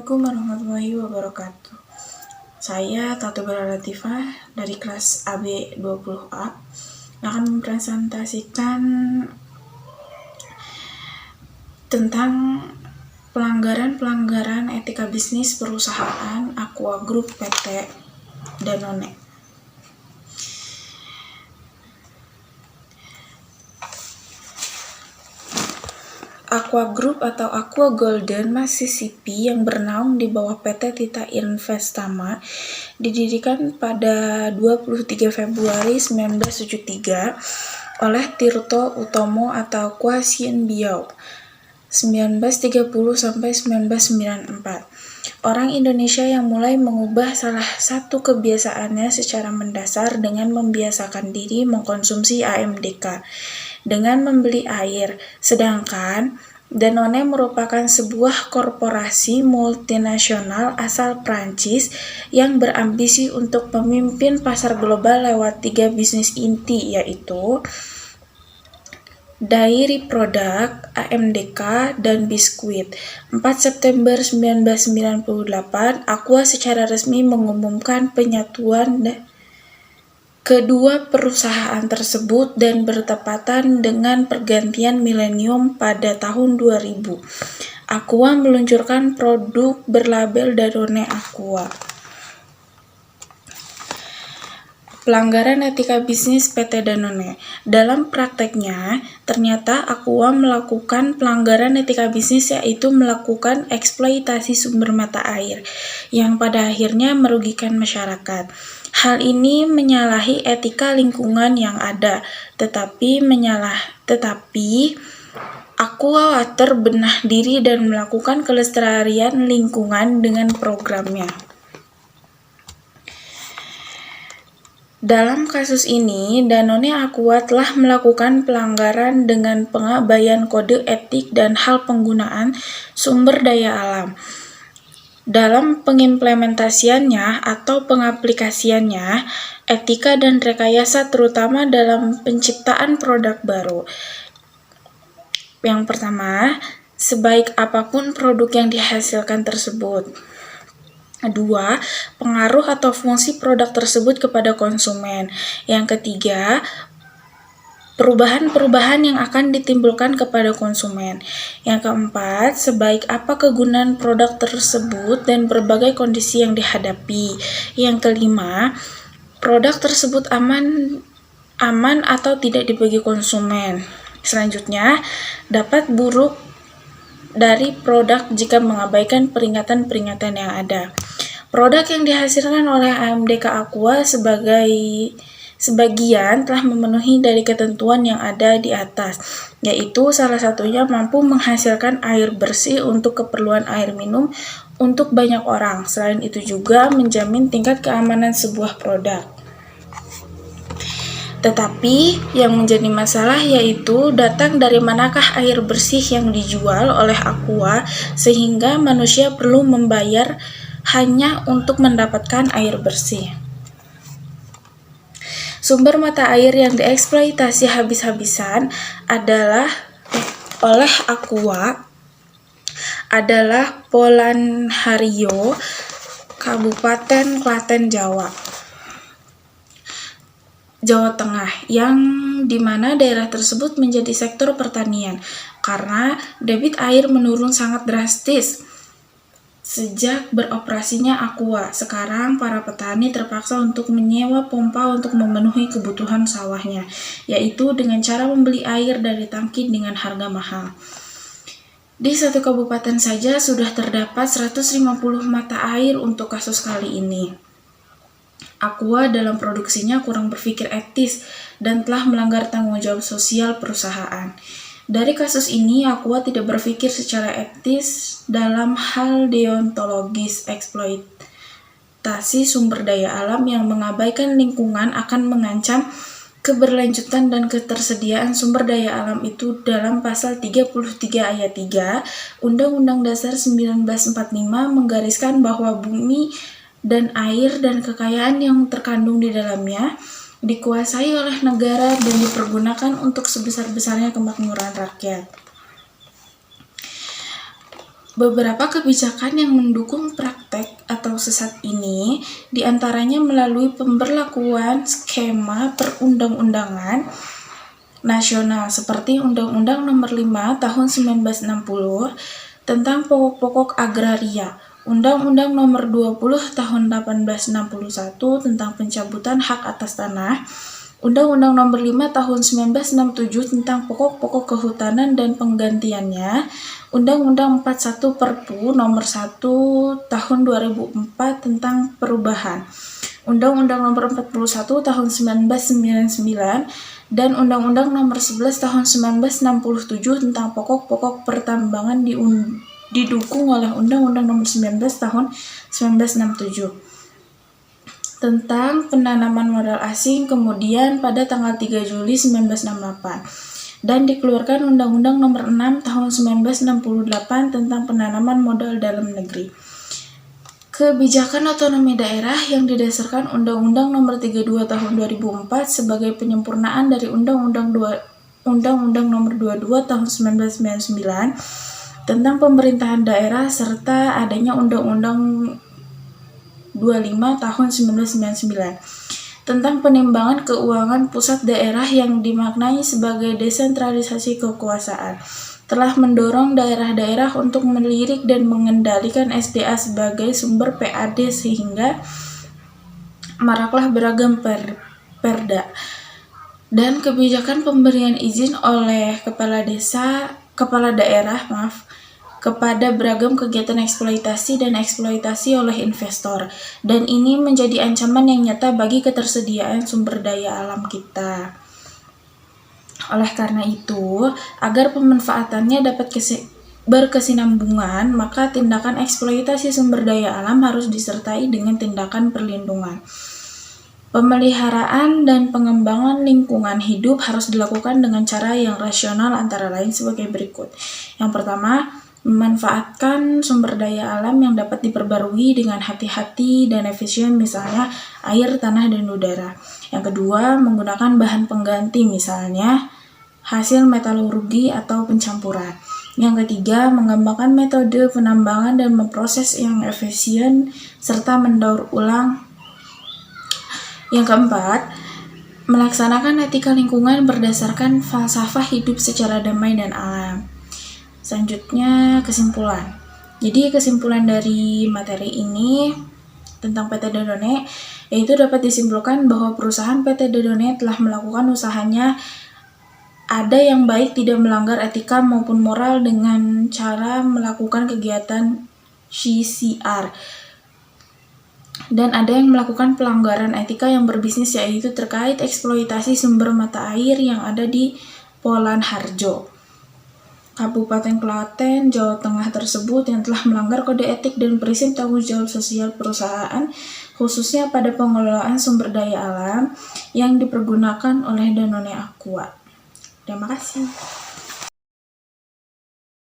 Assalamualaikum warahmatullahi wabarakatuh. Saya Tatu Bella Latifah dari kelas AB 20A akan mempresentasikan tentang pelanggaran etika bisnis perusahaan Aqua Group PT Danone. Aqua Group atau Aqua Golden Mississippi yang bernaung di bawah PT Tita Investama didirikan pada 23 Februari 1973 oleh Tirto Utomo atau Kwa Sien Biao 1930 sampai 1994. Orang Indonesia yang mulai mengubah salah satu kebiasaannya secara mendasar dengan membiasakan diri mengkonsumsi AMDK dengan membeli air, sedangkan Danone merupakan sebuah korporasi multinasional asal Prancis yang berambisi untuk memimpin pasar global lewat 3 bisnis inti, yaitu dairy product, AMDK, dan biskuit. 4 September 1998, Aqua secara resmi mengumumkan penyatuan kedua perusahaan tersebut dan bertepatan dengan pergantian milenium pada tahun 2000. Aqua meluncurkan produk berlabel Danone Aqua. Pelanggaran etika bisnis PT Danone. Dalam prakteknya, ternyata Aqua melakukan pelanggaran etika bisnis, yaitu melakukan eksploitasi sumber mata air yang pada akhirnya merugikan masyarakat. Hal ini menyalahi etika lingkungan yang ada, tetapi Aqua Water benah diri dan melakukan kelestarian lingkungan dengan programnya. Dalam kasus ini, Danone Aqua telah melakukan pelanggaran dengan pengabaian kode etik dan hal penggunaan sumber daya alam. Dalam pengimplementasiannya atau pengaplikasiannya, etika dan rekayasa terutama dalam penciptaan produk baru. Yang pertama, sebaik apapun produk yang dihasilkan tersebut. 2. Pengaruh atau fungsi produk tersebut kepada konsumen. Yang ketiga, perubahan-perubahan yang akan ditimbulkan kepada konsumen. Yang keempat, sebaik apa kegunaan produk tersebut dan berbagai kondisi yang dihadapi. Yang kelima, produk tersebut aman atau tidak dibagi konsumen. Selanjutnya, dapat buruk dari produk jika mengabaikan peringatan-peringatan yang ada. Produk yang dihasilkan oleh AMDK Aqua sebagian telah memenuhi dari ketentuan yang ada di atas, yaitu salah satunya mampu menghasilkan air bersih untuk keperluan air minum untuk banyak orang. Selain itu juga menjamin tingkat keamanan sebuah produk. Tetapi yang menjadi masalah yaitu datang dari manakah air bersih yang dijual oleh Aqua sehingga manusia perlu membayar hanya untuk mendapatkan air bersih. Sumber mata air yang dieksploitasi habis-habisan oleh Aqua adalah Polanhario, Kabupaten Klaten, Jawa Tengah, yang dimana daerah tersebut menjadi sektor pertanian karena debit air menurun sangat drastis sejak beroperasinya Aqua. Sekarang para petani terpaksa untuk menyewa pompa untuk memenuhi kebutuhan sawahnya, yaitu dengan cara membeli air dari tangki dengan harga mahal. Di satu kabupaten saja sudah terdapat 150 mata air untuk kasus kali ini. Aqua dalam produksinya kurang berpikir etis dan telah melanggar tanggung jawab sosial perusahaan. Dari kasus ini, Aqua tidak berpikir secara etis dalam hal deontologis. Eksploitasi sumber daya alam yang mengabaikan lingkungan akan mengancam keberlanjutan dan ketersediaan sumber daya alam itu dalam pasal 33 ayat 3 Undang-Undang Dasar 1945 menggariskan bahwa bumi dan air dan kekayaan yang terkandung di dalamnya dikuasai oleh negara dan dipergunakan untuk sebesar-besarnya kemakmuran rakyat. Beberapa kebijakan yang mendukung praktek atau sesat ini diantaranya melalui pemberlakuan skema perundang-undangan nasional seperti Undang-Undang Nomor 5 Tahun 1960 tentang pokok-pokok agraria, Undang-Undang Nomor 20 Tahun 1861 tentang pencabutan hak atas tanah, Undang-Undang Nomor 5 Tahun 1967 tentang pokok-pokok kehutanan dan penggantiannya, Undang-Undang 41 Perpu Nomor 1 Tahun 2004 tentang perubahan, Undang-Undang Nomor 41 Tahun 1999, dan Undang-Undang Nomor 11 Tahun 1967 tentang pokok-pokok pertambangan didukung oleh Undang-Undang Nomor 19 Tahun 1967 tentang penanaman modal asing, kemudian pada tanggal 3 Juli 1968, dan dikeluarkan Undang-Undang Nomor 6 Tahun 1968 tentang penanaman modal dalam negeri. Kebijakan otonomi daerah yang didasarkan Undang-Undang Nomor 32 Tahun 2004 sebagai penyempurnaan dari Undang-Undang Nomor 22 Tahun 1999 tentang pemerintahan daerah serta adanya Undang-Undang 25 Tahun 1999 tentang penimbangan keuangan pusat daerah yang dimaknai sebagai desentralisasi kekuasaan telah mendorong daerah-daerah untuk melirik dan mengendalikan SDA sebagai sumber PAD sehingga maraklah beragam perda dan kebijakan pemberian izin oleh kepala daerah kepada beragam kegiatan eksploitasi dan eksploitasi oleh investor, dan ini menjadi ancaman yang nyata bagi ketersediaan sumber daya alam kita. Oleh karena itu, agar pemanfaatannya dapat berkesinambungan, maka tindakan eksploitasi sumber daya alam harus disertai dengan tindakan perlindungan. Pemeliharaan dan pengembangan lingkungan hidup harus dilakukan dengan cara yang rasional antara lain sebagai berikut. Yang pertama, memanfaatkan sumber daya alam yang dapat diperbarui dengan hati-hati dan efisien, misalnya air, tanah, dan udara. Yang kedua, menggunakan bahan pengganti, misalnya hasil metalurgi atau pencampuran. Yang ketiga, mengembangkan metode penambangan dan memproses yang efisien serta mendaur ulang. Yang keempat, melaksanakan etika lingkungan berdasarkan falsafah hidup secara damai dan alam. Selanjutnya, kesimpulan. Jadi kesimpulan dari materi ini tentang PT Dodone yaitu dapat disimpulkan bahwa perusahaan PT Dodone telah melakukan usahanya ada yang baik, tidak melanggar etika maupun moral dengan cara melakukan kegiatan CCR. Dan ada yang melakukan pelanggaran etika yang berbisnis yaitu terkait eksploitasi sumber mata air yang ada di Polan Harjo, Kabupaten Klaten, Jawa Tengah tersebut yang telah melanggar kode etik dan prinsip tanggung jawab sosial perusahaan, khususnya pada pengelolaan sumber daya alam yang dipergunakan oleh Danone Aqua. Terima kasih.